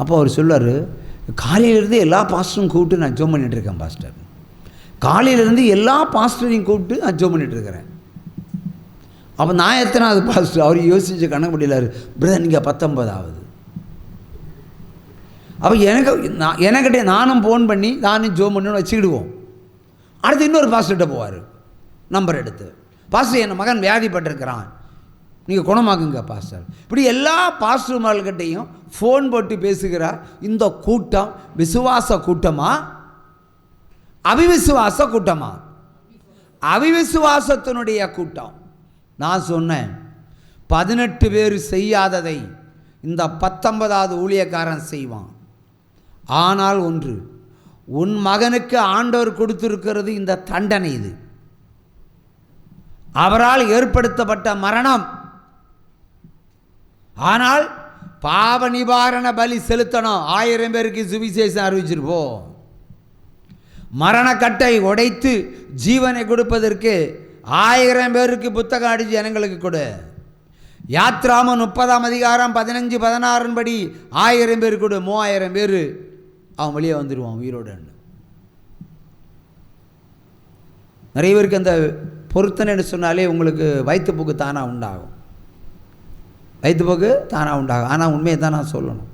அப்போ அவர் சொல்லுவார், காலையிலேருந்து எல்லா பாஸ்டரும் கூப்பிட்டு நான் ஜோம் பண்ணிகிட்ருக்கேன் பாஸ்டர். காலையிலேருந்து எல்லா பாஸ்டரையும் கூப்பிட்டு நான் ஜோம் பண்ணிகிட்ருக்கிறேன். அப்போ நான் எத்தனாவது பாஸ்டர்? அவர் யோசிச்சு கணக்கு முடியலாரு. பிரதர் நீங்கள் 19வது. அப்போ எனக்கிட்டே நானும் ஃபோன் பண்ணி நானும் ஜோம் பண்ணி வச்சுக்கிடுவோம். அடுத்து இன்னொரு பாஸ்டர்கிட்ட போவார் நம்பர் எடுத்து, பாஸ்டர் என் மகன் வியாதிப்பட்டிருக்கிறான், நீங்கள் குணமாக்குங்க பாஸ்டர். இப்படி எல்லா பாஸ்டர்மார்கிட்டையும் ஃபோன் போட்டு பேசுகிறார். இந்த கூட்டம் விசுவாச கூட்டமா அவிவிசுவாச கூட்டமா? அவிவிசுவாசத்தினுடைய கூட்டம். நான் சொன்னேன், 18 பேர் செய்யாததை இந்த 19வது ஊழியக்காரன் செய்வான். ஆனால் ஒன்று, உன் மகனுக்கு ஆண்டவர் கொடுத்திருக்கிறது இந்த தண்டனை. இது அவரால் ஏற்படுத்தப்பட்ட மரணம். ஆனால் பாவ நிவாரண பலி செலுத்தணும். 1000 பேருக்கு சுவிசேஷம் அறிவிச்சிருப்போம். மரணக்கட்டை உடைத்து ஜீவனை கொடுப்பதற்கு 1000 பேருக்கு புத்தகம் அடித்து ஜனங்களுக்கு கொடு. யாத்ராம 30ஆம் அதிகாரம் 15-16 படி 1000 பேர் கொடு. 3000 பேர் அவன் வெளியே வந்துடுவான் உயிரோடு. நிறைய பேருக்கு அந்த பொருத்தனைன்னு சொன்னாலே உங்களுக்கு வயிற்றுப்போக்கு தானாக உண்டாகும். வயிற்றுப்போக்கு தானாக உண்டாகும். ஆனால் உண்மையை தான் நான் சொல்லணும்.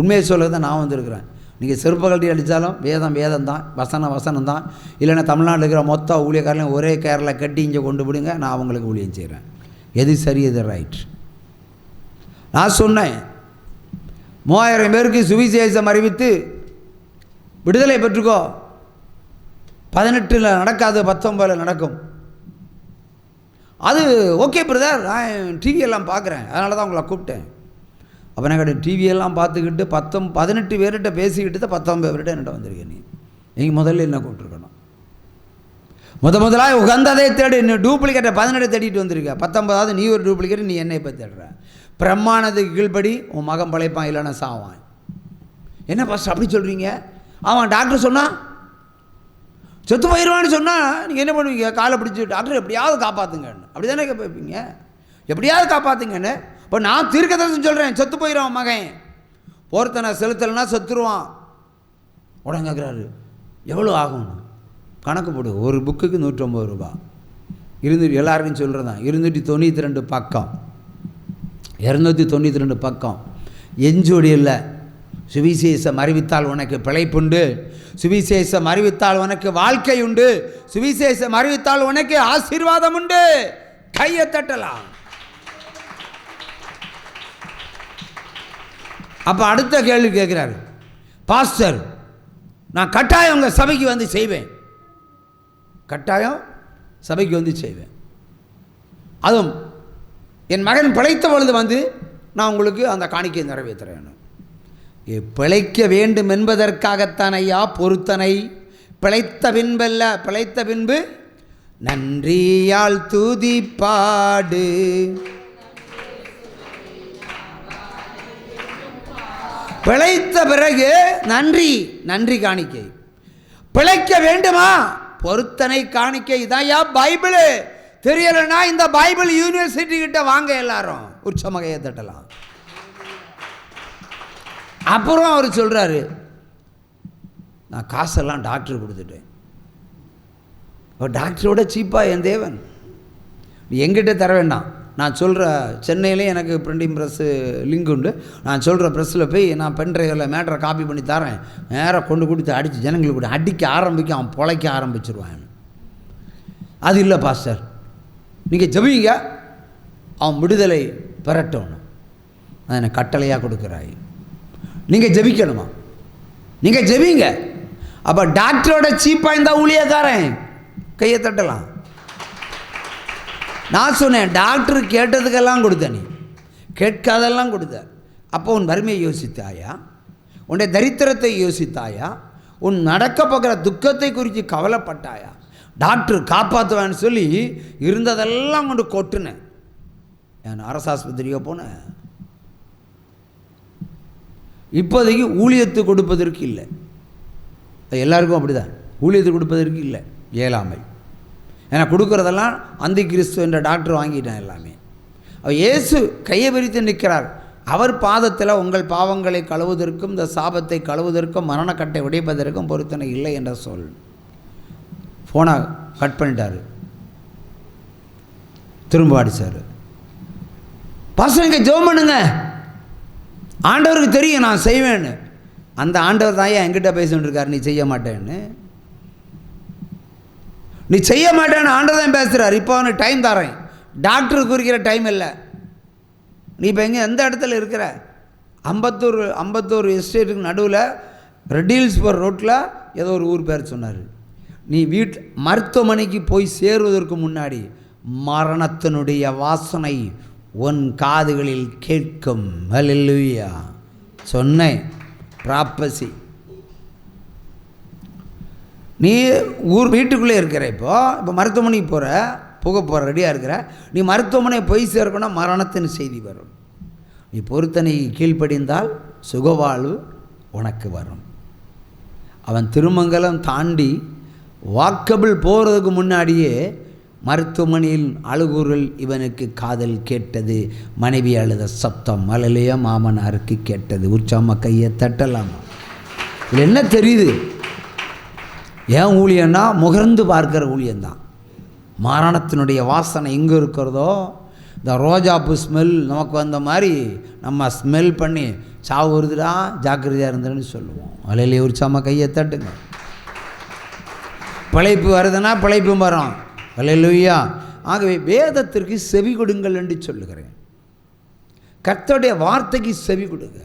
உண்மையை சொல்ல தான் நான் வந்திருக்கிறேன். நீங்கள் செருப்பு கழட்டி அடித்தாலும் வேதம் வேதம் தான், வசனம் வசனம் தான். இல்லைன்னா தமிழ்நாட்டில் இருக்கிற மொத்த ஊழியக்காரலையும் ஒரே கேரில் கட்டி இங்கே கொண்டு விடுங்க, நான் அவங்களுக்கு ஊழியம் செய்கிறேன். எது சரி எது ரைட்? நான் சொன்னேன், 3000 பேருக்கு சுவிசேஷம் அறிவித்து விடுதலை பெற்றுக்கோ. 18 நடக்காது, 19 நடக்கும். அது ஓகே பிரதர், நான் டிவியெல்லாம் பார்க்குறேன், அதனால தான் உங்களை கூப்பிட்டேன். அப்போ நான் கேட்டேன், டிவியெல்லாம் பார்த்துக்கிட்டு 18 பேர்கிட்ட பேசிக்கிட்டு தான் 19 பேர்கிட்ட என்கிட்ட வந்திருக்கேன். நீங்கள் முதல்ல என்ன கூப்பிட்ருக்கணும். முதலாக உகந்ததை தேடு. இன்னும் டூப்ளிகேட்டை 18 தேடிட்டு வந்திருக்க. 19வது நீ ஒரு டூப்ளிகேட், நீ என்னை இப்போ தேடுற. பிரமாணத்துக்கு கீழ்படி உன் மகன் பழைப்பான், இல்லைன்னா சாவான். என்ன பாஸ்டர் அப்படி சொல்கிறீங்க? ஆமாம், டாக்டர் சொன்னால் செத்து போயிடுவான்னு சொன்னால் நீங்கள் என்ன பண்ணுவீங்க? காலை பிடிச்சி டாக்டர் எப்படியாவது காப்பாற்றுங்கன்னு அப்படி தானே கேட்பீங்க. எப்படியாவது காப்பாற்றுங்கன்னு. இப்போ நான் தீர்க்கதரிசனம் சொல்கிறேன், செத்து போயிடுவான் மகன், பொருத்தனை செலுத்தலைன்னா செத்துருவான். உடனே கேட்குறாரு, எவ்வளோ ஆகும்னு கணக்கு போடு. ஒரு புக்குக்கு 150 ரூபா. எல்லாருக்கும் சொல்கிறது தான். 292 பக்கம், 292 பக்கம். எஞ்சோடி இல்லை. சுவிசேஷம் அறிவித்தால் உனக்கு பிழைப்புண்டு, சுவிசேஷம் அறிவித்தால் உனக்கு வாழ்க்கை உண்டு, சுவிசேஷம் அறிவித்தால் உனக்கு ஆசீர்வாதம் உண்டு. கையை தட்டலாம். அப்போ அடுத்த கேள்வி கேட்குறாரு, பாஸ்டர் நான் கட்டாயம் உங்கள் சபைக்கு வந்து செய்வேன், கட்டாயம் சபைக்கு வந்து செய்வேன், அதுவும் என் மகன் பிழைத்த பொழுது வந்து நான் உங்களுக்கு அந்த காணிக்கையை நிறைவேற்றுறேன். பிழைக்க வேண்டும் என்பதற்காகத்தான் ஐயா பொருத்தனை. பிழைத்த பின்பல்ல, பிழைத்த பின்பு நன்றியால் துதிப்பாடு. பிழைத்த பிறகு நன்றி காணிக்கை. பிழைக்க வேண்டுமா? பொருத்தனை காணிக்கை. இதாயா பைபிள். தெரியலன்னா இந்த பைபிள் யூனிவர்சிட்டி கிட்ட வாங்க, எல்லாரும் உற்சமகையை தட்டலாம். அப்புறம் அவர் சொல்கிறாரு, நான் காசெல்லாம் டாக்டர் கொடுத்துட்டேன். டாக்டரோட சீப்பாக என் தேவன், எங்கிட்ட தர வேண்டாம். நான் சொல்கிற சென்னையிலேயே எனக்கு பிரிண்டிங் ப்ரெஸ்ஸு லிங்க் உண்டு. நான் சொல்கிற ப்ரெஸ்ஸில் போய் நான் பென்ட்ரைவில் மேட்டரை காப்பி பண்ணி தரேன், நேராக கொண்டு கொடுத்து அடித்து ஜனங்களுக்கு கூட அடிக்க ஆரம்பிக்க அவன் பொழைக்க ஆரம்பிச்சிருவான். அது இல்லை பாஸ்டர், நீங்கள் ஜெபிங்க, அவன் விடுதலை பெறட்டணும். அதை எனக்கு கட்டளையாக கொடுக்குறாய். நீங்கள் ஜெபிக்கணுமா? நீங்கள் ஜெபிங்க. அப்போ டாக்டரோட சீப்பாக இந்த ஊழியக்காரன் கையை தட்டலாம். நான் சொன்னேன், டாக்டர் கேட்டதுக்கெல்லாம் கொடுத்த, நீ கேட்காதெல்லாம் கொடுத்த. அப்போ உன் வறுமையை யோசித்தாயா? உன்னுடைய தரித்திரத்தை யோசித்தாயா? உன் நடக்க போகிற துக்கத்தை குறித்து கவலைப்பட்டாயா? டாக்டர் காப்பாற்றுவான்னு சொல்லி இருந்ததெல்லாம் கொண்டு கொட்டுனேன். நான் அரசாஸ்பத்திரிக்கு போனேன். இப்போதைக்கு ஊழியத்தை கொடுப்பதற்கு இல்லை, எல்லாருக்கும் அப்படி தான். ஊழியத்தை கொடுப்பதற்கு இல்லை, இயலாமை. ஏன்னா கொடுக்குறதெல்லாம் அந்தி கிறிஸ்து என்ற டாக்டர் வாங்கிட்டேன் எல்லாமே. அவர் இயேசு கையை விரித்து நிற்கிறார். அவர் பாதத்தில் உங்கள் பாவங்களை கழுவுவதற்கும் இந்த சாபத்தை கழுவுவதற்கும் மரணக்கட்டை உடைப்பதற்கும் பொருத்தனை இல்லை என்ற சொல். ஃபோனை கட் பண்ணிட்டார். திரும்ப அடித்தார். பாஸ்டர் நீங்கள் ஜெபம் பண்ணுங்க, ஆண்டவருக்கு தெரியும் நான் செய்வேன்னு. அந்த ஆண்டவர் தான் என்கிட்ட பேசிட்டு இருக்கார், நீ செய்ய மாட்டேன்னு. நீ செய்ய மாட்டேன்னு ஆண்டவர் தான் பேசுகிறார். இப்போ அவனுக்கு டைம் தரேன், டாக்டருக்கு குறிக்கிற டைம் இல்லை. நீ இப்போ எங்கே எந்த இடத்துல இருக்கிற? அம்பத்தூர் எஸ்டேட்டுக்கு நடுவில் ரெட்டில்ஸ்பர் ரோட்டில் ஏதோ ஒரு ஊர் பேர் சொன்னார். நீ மருத்துவமனைக்கு போய் சேருவதற்கு முன்னாடி மரணத்தினுடைய வாசனை உன் காதுகளில் கேட்கும். ஹல்லேலூயா சொன்னேன். ப்ராப்பசி. நீ வீட்டுக்குள்ளே இருக்கிற, இப்போ மருத்துவமனைக்கு போகிற ரெடியாக இருக்கிற. நீ மருத்துவமனை போய் சேர்க்கணும், மரணத்தின் செய்தி வரும். நீ பொருத்தனை கீழ்ப்படிந்தால் சுகவாழ்வு உனக்கு வரும். அவன் திருமங்கலம் தாண்டி வாக்கபிள் போகிறதுக்கு முன்னாடியே மருத்துவமனையில் அழுகுரல் இவனுக்கு காதல் கேட்டது. மனைவி அழுத சப்தம் மலையிலேயே மாமனாருக்கு கேட்டது. உற்சாம கையை தட்டலாமா? இது என்ன தெரியுது? ஏன் ஊழியன்னா முகர்ந்து பார்க்குற ஊழியந்தான். மரணத்தினுடைய வாசனை எங்கே இருக்கிறதோ, இந்த ரோஜாப்பூ ஸ்மெல் நமக்கு வந்த மாதிரி நம்ம ஸ்மெல் பண்ணி சாவு வருதுடா ஜாக்கிரதையாக இருந்தேன்னு சொல்லுவோம். அலையிலே உற்சாம கையை தட்டுங்க. பிழைப்பு வருதுன்னா பிழைப்பும் வரும். அல்லேலூயா. ஆகவே வேதத்திற்கு செவி கொடுங்கள் என்று சொல்லுகிறேன். கர்த்தருடைய வார்த்தைக்கு செவி கொடுங்க.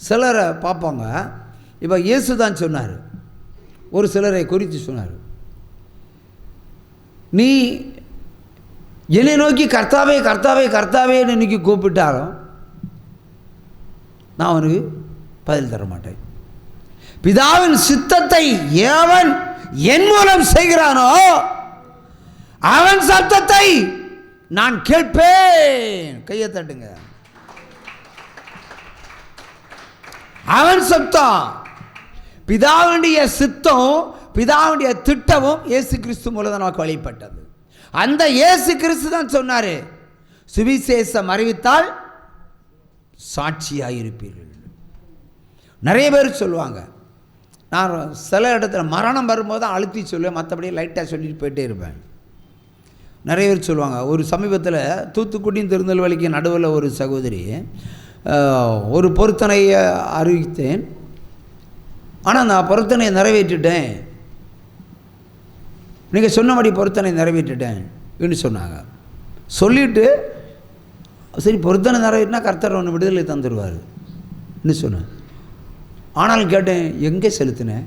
சிலரை பார்ப்பாங்க. இப்போ இயேசு தான் சொன்னார், ஒரு சிலரை குறித்து சொன்னார், நீ என்னை நோக்கி கர்த்தாவே கர்த்தாவே கர்த்தாவேன்னு இன்னைக்கு கூப்பிட்டாலும் நான் அவனுக்கு பதில் தர மாட்டேன். பிதாவின் சித்தத்தை எவன் என் மூலம் செய்கிறானோ அவன் சத்தத்தை நான் கேட்பேன். கையை தட்டுங்க. அவன் சத்தம், பிதாவுடைய சித்தம், பிதாவுடைய திட்டமும் இயேசு கிறிஸ்து மூலம் தான் நமக்கு வழிபட்டது. அந்த இயேசு கிறிஸ்து தான் சொன்னார், சுவிசேஷம் அறிவித்தால் சாட்சியாயிருப்பீர்கள். நிறைய பேர் சொல்லுவாங்க. நான் சில இடத்துல மரணம் வரும்போது தான் அழுத்தி சொல்லுவேன், மற்றபடி லைட்டாக சொல்லிட்டு போயிட்டே இருப்பேன். நிறைய பேர் சொல்லுவாங்க. ஒரு சமீபத்தில் தூத்துக்குடியும் திருநெல்வேலிக்கு நடுவில் ஒரு சகோதரி ஒரு பொருத்தனையை அறிவித்தேன், ஆனால் நான் பொருத்தனையை நிறைவேற்றிட்டேன், நீங்கள் சொன்னபடி பொருத்தனை நிறைவேற்றிட்டேன் என்று சொன்னாங்க. சொல்லிவிட்டு சரி பொருத்தனை நிறைவேற்றினா கர்த்தர் ஒன்று விடுதலை தந்துடுவார் என்று சொன்னேன். ஆனாலும் கேட்டேன், எங்கே செலுத்தினேன்,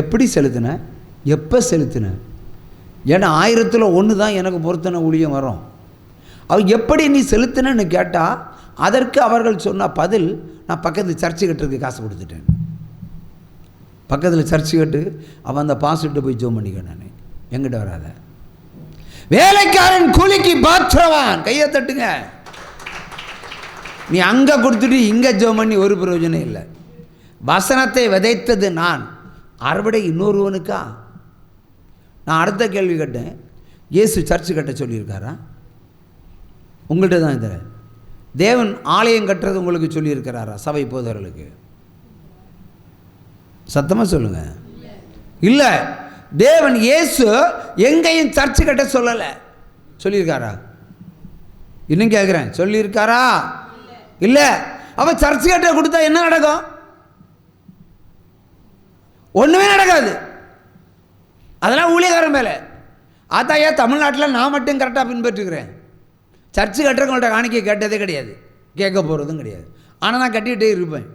எப்படி செலுத்தினேன், எப்போ செலுத்தினேன்? ஏன்னா 1000ல் 1 தான் எனக்கு பொருத்தனை ஊழியம் வரும். அவள் எப்படி நீ செலுத்தினேன்னு கேட்டால் அதற்கு அவர்கள் சொன்ன பதில், நான் பக்கத்தில் சர்ச்சு கட்டுறதுக்கு காசு கொடுத்துட்டேன். பக்கத்தில் சர்ச்சு கட்டு அவன் அந்த பாஸ்ட்டு போய் ஜோம் பண்ணிக்க. நான் எங்கிட்ட வராத, வேலைக்காரன் கூலிக்கு பாத்திரவான். கையை தட்டுங்க. நீ அங்கே கொடுத்துட்டு இங்கே ஜோம் பண்ணி ஒரு பிரயோஜனம் இல்லை. வசனத்தை விதைத்தது நான், அறுவடை இன்னொருவனுக்கா? நான் அடுத்த கேள்வி கேட்டேன், இயேசு சர்ச்சு கட்ட சொல்லியிருக்காரா? உங்கள்கிட்ட தான் இந்த தேவன் ஆலயம் கட்டுறது உங்களுக்கு சொல்லியிருக்கிறாரா சபை போதவர்களுக்கு? சத்தமாக சொல்லுங்கள். இல்லை, தேவன் இயேசு எங்கேயும் சர்ச்சு கட்ட சொல்லலை. சொல்லியிருக்காரா? இன்னும் கேட்குறேன், சொல்லியிருக்காரா? இல்லை. அவன் சர்ச்சு கட்ட கொடுத்தா என்ன நடக்கும்? ஒன்றுமே நடக்காது. அதெல்லாம் ஊழியக்காரன் மேலே. ஆத்தாயா தமிழ்நாட்டில் நான் மட்டும் கரெக்டாக பின்பற்றுக்கிறேன். சர்ச்சு கட்டுறவங்கள்ட்ட காணிக்க கேட்டதே கிடையாது, கேட்க போகிறதும் கிடையாது. ஆனால் நான் கட்டிக்கிட்டே இருப்பேன்.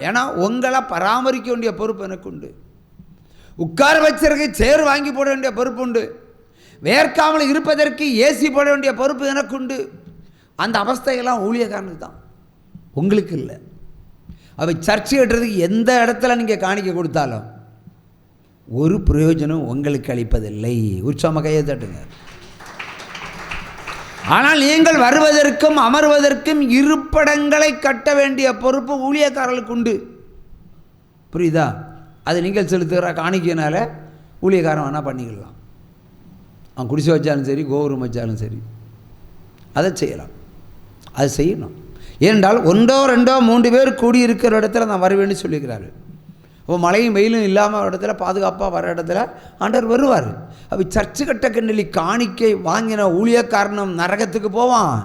ஏன்னா உங்களை பராமரிக்க வேண்டிய பொறுப்பு எனக்கு உண்டு. உட்கார வச்சிருக்க சேர் வாங்கி போட வேண்டிய பொறுப்பு உண்டு. வேர்க்காமல் இருப்பதற்கு ஏசி போட வேண்டிய பொறுப்பு எனக்கு உண்டு. அந்த அவஸ்தையெல்லாம் ஊழியக்காரனுக்கு தான், உங்களுக்கு இல்லை. அவை சர்ச்சை கட்டுறதுக்கு எந்த இடத்துல நீங்கள் காணிக்க கொடுத்தாலும் ஒரு பிரயோஜனம் உங்களுக்கு அளிப்பதில்லை. உற்சாம கையை தட்டுங்க. ஆனால் நீங்கள் வருவதற்கும் அமர்வதற்கும் இருப்பிடங்களை கட்ட வேண்டிய பொறுப்பு ஊழியக்காரர்களுக்கு உண்டு. புரியுதா? அது நீங்கள் செலுத்துகிற காணிக்கையினால ஊழியக்காரன் வேணால் பண்ணிக்கலாம். அவன் குடிசை வச்சாலும் சரி, கோபுரம் வச்சாலும் சரி. அதை செய்யலாம், அது செய்யணும். ஏனென்றால் 1 2 3 பேர் கூடியிருக்கிற இடத்துல நான் வருவேன்னு சொல்லியிருக்கிறாரு. அப்போ மழையும் வெயிலும் இல்லாமல் இடத்துல பாதுகாப்பாக வர இடத்துல ஆண்டவர் வருவார். அப்போ சர்ச்சு கட்ட கண்ணலி காணிக்கை வாங்கின ஊழியக்காரனும் நரகத்துக்கு போவான்,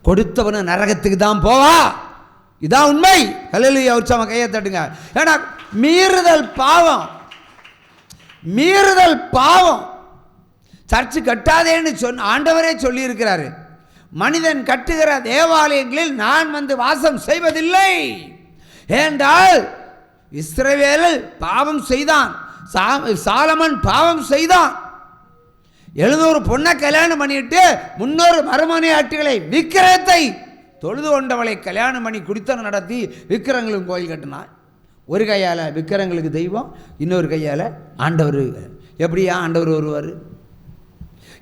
கொடுத்தவனும் நரகத்துக்கு தான் போவா. இதான் உண்மை. ஹல்லேலூயா, உற்சாகமா கையை தட்டுங்க. ஏன்னா மீறுதல் பாவம், மீறுதல் பாவம். சர்ச்சு கட்டாதேன்னு ஆண்டவரே சொல்லியிருக்கிறாரு. மனிதன் கட்டுகிற தேவாலயங்களில் நான் வந்து வாசம் செய்வதில்லை என்றால் இஸ்ரவேல் பாவம் செய்தான், சாலமன் பாவம் செய்தான். 700 பொண்ணை கல்யாணம் பண்ணிட்டு 300 மறுமனையாட்டிகளை விக்கிரகத்தை தொழுது கொண்டவளை கல்யாணம் பண்ணி குடித்தனம் நடத்தி விக்கிரங்களும் கோயில் கட்டினான். ஒரு கையால் விக்கிரங்களுக்கு தெய்வம், இன்னொரு கையால் ஆண்டவர். எப்படியா ஆண்டவர் வருவார்?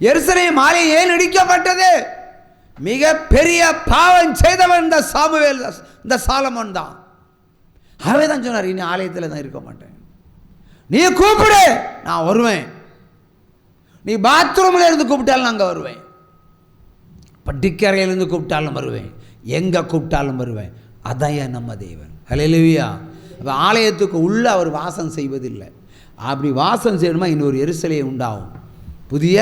எருசலேம் ஆலயம் ஏன் இடிக்கப்பட்டது? மிக பெரிய பாவம் செய்தவன் இந்த சாமுவேல், இந்த சாலமோன் தான். அவன் தான் சொன்னார், இனி ஆலயத்தில் தான் இருக்க மாட்டேன், நீ கூப்பிடு நான் வருவேன், நீ பாத்ரூமில் இருந்து கூப்பிட்டாலும் நான் அங்கே வருவேன், பட்டிக்கரையிலிருந்து கூப்பிட்டாலும் வருவேன், எங்கே கூப்பிட்டாலும் வருவேன். அதான் நம்ம தேவன். ஹல்லேலூயா. அப்போ ஆலயத்துக்கு உள்ளே அவர் வாசம் செய்வதில்லை. அப்படி வாசம் செய்யணுமா இன்னொரு எருசலேம் உண்டாகும், புதிய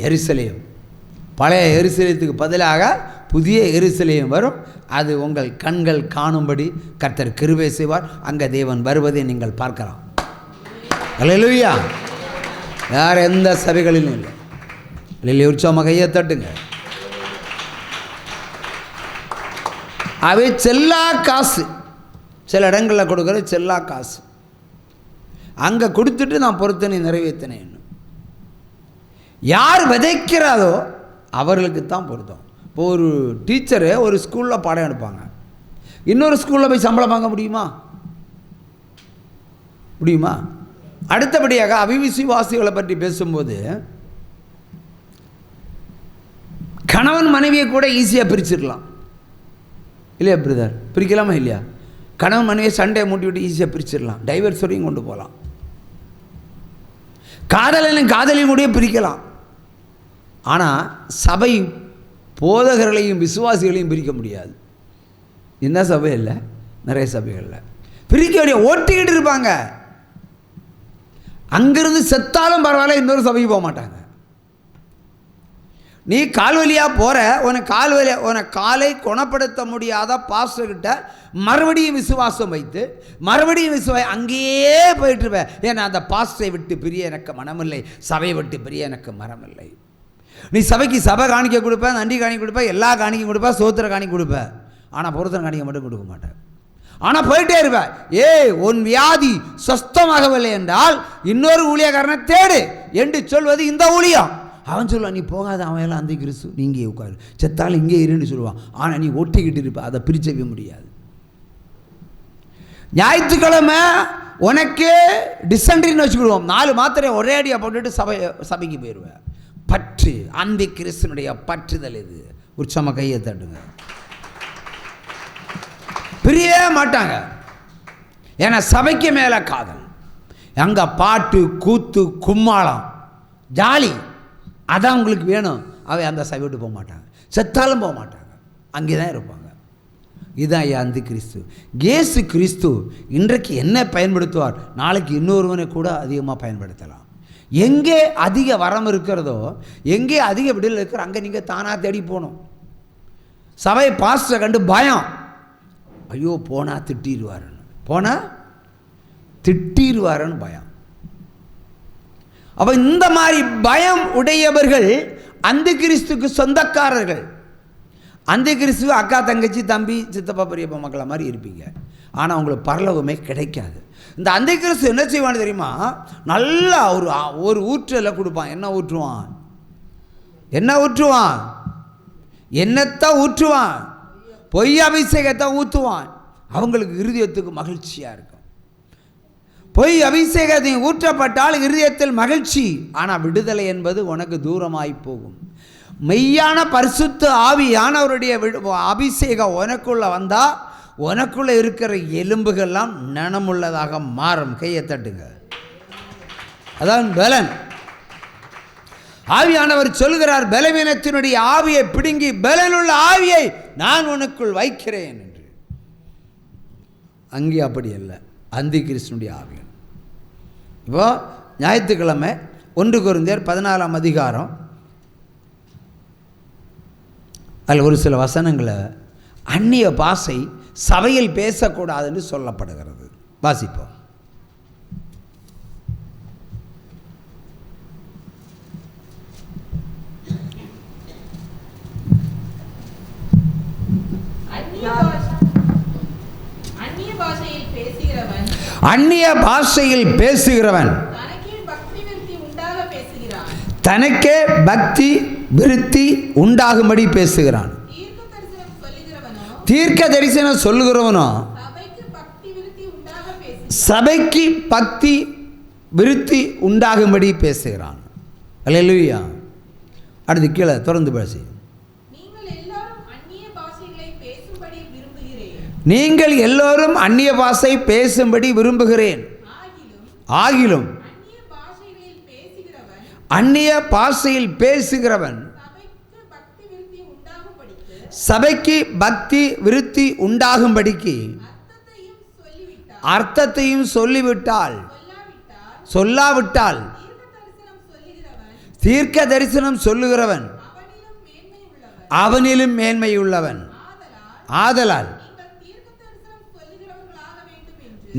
எருசலேம். பழைய எருசலேத்துக்கு பதிலாக புதிய எருசலேம் வரும். அது உங்கள் கண்கள் காணும்படி கர்த்தர் கிருபை செய்வார். அங்கே தேவன் வருவதை நீங்கள் பார்க்கலாம். ஹல்லேலூயா. வேறு எந்த சபைகளிலும் இல்லை. ஹல்லேலூயா, உற்சாகமாக கையை தட்டுங்க. அவை செல்லா காசு, சில இடங்களில் கொடுக்குற செல்லா காசு. அங்கே கொடுத்துட்டு நான் பொருத்தனை நிறைவேற்றினேன். யார் விதைக்கிறாரோ அவர்களுக்கு தான் பொருத்தம். இப்போ ஒரு டீச்சரு ஒரு ஸ்கூலில் பாடம் எடுப்பாங்க, இன்னொரு ஸ்கூலில் போய் சம்பளம் வாங்க முடியுமா? முடியுமா? அடுத்தபடியாக அவிவிசுவாசிகளை பற்றி பேசும்போது கணவன் மனைவியை கூட ஈஸியாக பிரிச்சிடலாம் இல்லையா பிரதர்? பிரிக்கலாமா இல்லையா? கணவன் மனைவியை சண்டையை மூட்டி விட்டு ஈஸியாக பிரிச்சிடலாம், டைவர்ஸ் வரையும் கொண்டு போகலாம். காதலனையும் காதலியும் கூட பிரிக்கலாம். ஆனால் சபை போதகர்களையும் விசுவாசிகளையும் பிரிக்க முடியாது. என்ன சபை இல்லை, நிறைய சபைகளில் பிரிக்க வேண்டிய ஓட்டிக்கிட்டு இருப்பாங்க. அங்கிருந்து செத்தாலும் பரவாயில்ல, இன்னொரு சபைக்கு போக மாட்டாங்க. நீ கால்வழியாக போகிற, உனக்கு காலை குணப்படுத்த முடியாத பாஸ்டர்கிட்ட மறுபடியும் விசுவாசம் வைத்து மறுபடியும் அங்கேயே போயிட்டுருவேன். ஏன்னா அந்த பாஸ்டரை விட்டு பிரிய எனக்கு மனமில்லை, சபையை விட்டு பிரிய எனக்கு மனமில்லை. நீ சபைக்கு சபை காணிக்க கொடுப்ப, நன்றி காணிக்க கொடுப்ப, எல்லா காணிக்கையும் கொடுப்ப, சோத்திர காணிக்க கொடுப்ப, ஆனால் பொருத்தனை காணிக்க மட்டும் கொடுக்க மாட்டேன். ஆனால் போயிட்டே இருப்பேன். உன் வியாதி சொஸ்தமாகவில்லை என்றால் இன்னொரு ஊழியக்காரனை தேடு என்று சொல்வது இந்த ஊழியம். அவன் சொல்லுவான், நீ போகாத, அவன் எல்லாம் அந்த கிறிஸ்து, நீ இங்கே உட்காரு, செத்தாலும் இங்கே இருன்னு சொல்லுவான். ஆனால் நீ ஒட்டிக்கிட்டு இருப்ப, அதை பிரிச்சவே முடியாது. ஞாயிற்றுக்கிழமை உனக்கு டிசென்ட்ரின்னு வச்சுக்கிடுவோம், 4 மாத்திரை ஒரே அடியாக போட்டுட்டு சபைக்கு போயிடுவேன். பற்று, அந்த கிறிஸ்துனுடைய பற்றுதல் இது. உற்சாகமாக கையை தட்டுங்க. பிரியவே மாட்டாங்க. ஏன்னா சபைக்கு மேலே காதல், அங்கே பாட்டு கூத்து கும்மாளம் ஜாலி, அதான் உங்களுக்கு வேணும். அவை அந்த சபை விட்டு போக மாட்டாங்க, செத்தாலும் போக மாட்டாங்க, அங்கே தான் இருப்பாங்க. இதுதான் அந்த கிறிஸ்து. இயேசு கிறிஸ்து இன்றைக்கு என்ன பயன்படுத்துவார், நாளைக்கு இன்னொருவனை கூட அதிகமாக பயன்படுத்தலாம். எங்கே அதிக வரம் இருக்கிறதோ, எங்கே அதிக விடுதலை இருக்கிற, அங்கே நீங்கள் தானாக தேடி போகணும். சபை பாஸ்டரை கண்டு பயம், ஐயோ போனால் திட்டிடுவாருன்னு பயம். அப்போ இந்த மாதிரி பயம் உடையவர்கள் அந்த கிறிஸ்துக்கு சொந்தக்காரர்கள். அந்த கிறிஸ்துவ அக்கா தங்கச்சி தம்பி சித்தப்பா பெரியப்பா மக்களை மாதிரி இருப்பீங்க, ஆனால் உங்களுக்கு பரலோகமே கிடைக்காது. இந்த அந்த கிறிஸ்து என்ன செய்வான்னு தெரியுமா? நல்லா ஒரு ஊற்றலை கொடுப்பான். என்ன ஊற்றுவான்? என்னத்தான் ஊற்றுவான்? பொய் அபிஷேகத்தை ஊற்றுவான். அவங்களுக்கு இருதயத்துக்கு மகிழ்ச்சியாக இருக்கும். பொய் அபிஷேகத்தை ஊற்றப்பட்டால் இருதயத்தில் மகிழ்ச்சி, ஆனால் விடுதலை என்பது உனக்கு தூரமாய் போகும். மெய்யான பரிசுத்த ஆவியானவருடைய அபிஷேகம் உனக்குள்ள வந்தால் உனக்குள்ள இருக்கிற எலும்புகள்லாம் நனமுள்ளதாக மாறும். கையை தட்டுங்க, அதான் பலன். ஆவியானவர் சொல்கிறார், பலவீனத்தினுடைய ஆவியை பிடுங்கி பலனுள்ள ஆவியை நான் உனக்குள் வைக்கிறேன் என்று. அங்கே அப்படி அல்ல, அந்தி கிறிஸ்துனுடைய ஆவியன். இப்போ ஞாயிற்றுக்கிழமை 1 கொரிந்தியர் 14ஆம் அதிகாரம் அதில் ஒரு சில வசனங்களை அந்நிய பாஷை சபையில் பேசக்கூடாதுன்னு சொல்லப்படுகிறது. வாசிப்போம். அந்நிய பாஷையில் பேசுகிறவன் தனக்கே பக்தி விருத்தி உண்டாகும்படி பேசுகிறான். தீர்க்க தரிசனம் சொல்லுகிறவனோ சபைக்கு பக்தி விருத்தி உண்டாகும்படி பேசுகிறான். அல்லேலூயா. அடுத்து கீழே தொடர்ந்து பேசி, நீங்கள் எல்லோரும் அந்நிய பாஷை பேசும்படி விரும்புகிறேன். ஆகிலும் அந்நிய பாஷையில் பேசுகிறவன் சபைக்கு பக்தி விருத்தி உண்டாகும்படிக்கு அர்த்தத்தையும் சொல்லாவிட்டால் தீர்க்க தரிசனம் சொல்லுகிறவன் அவனிலும் மேன்மையுள்ளவன். ஆதலால்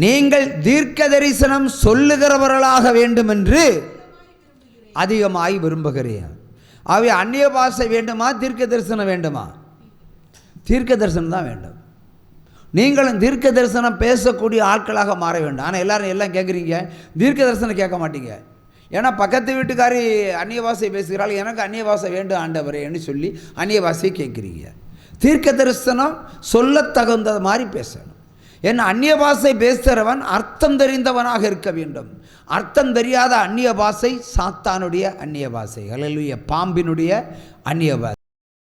நீங்கள் தீர்க்க தரிசனம் சொல்லுகிறவர்களாக வேண்டும் என்று அதிகமாய் விரும்புகிறேன். ஆகவே அந்நிய பாஷை வேண்டுமா, தீர்க்க தரிசனம் வேண்டுமா? தீர்க்க தரிசனம் தான் வேண்டும். நீங்களும் தீர்க்க தரிசனம் பேசக்கூடிய ஆட்களாக மாற வேண்டும். ஆனால் எல்லாரும் எல்லாம் கேட்குறீங்க, தீர்க்க தரிசனம் கேட்க மாட்டீங்க. ஏன்னா பக்கத்து வீட்டுக்காரி அந்நிய பாஷை பேசுகிறாள், எனக்கு அந்நிய பாஷை வேண்டும் ஆண்டவரேன்னு சொல்லி அந்நிய பாஷையை கேட்குறீங்க. தீர்க்க தரிசனம் சொல்ல தகுந்த மாதிரி பேசணும். ஏன்னா அந்நிய பாஷை பேசுகிறவன் அர்த்தம் தெரிந்தவனாக இருக்க வேண்டும். அர்த்தம் தெரியாத அந்நிய பாஷை சாத்தானுடைய அந்நிய பாஷை, அல்லேலூயா, பாம்பினுடைய அந்நிய பாஷை.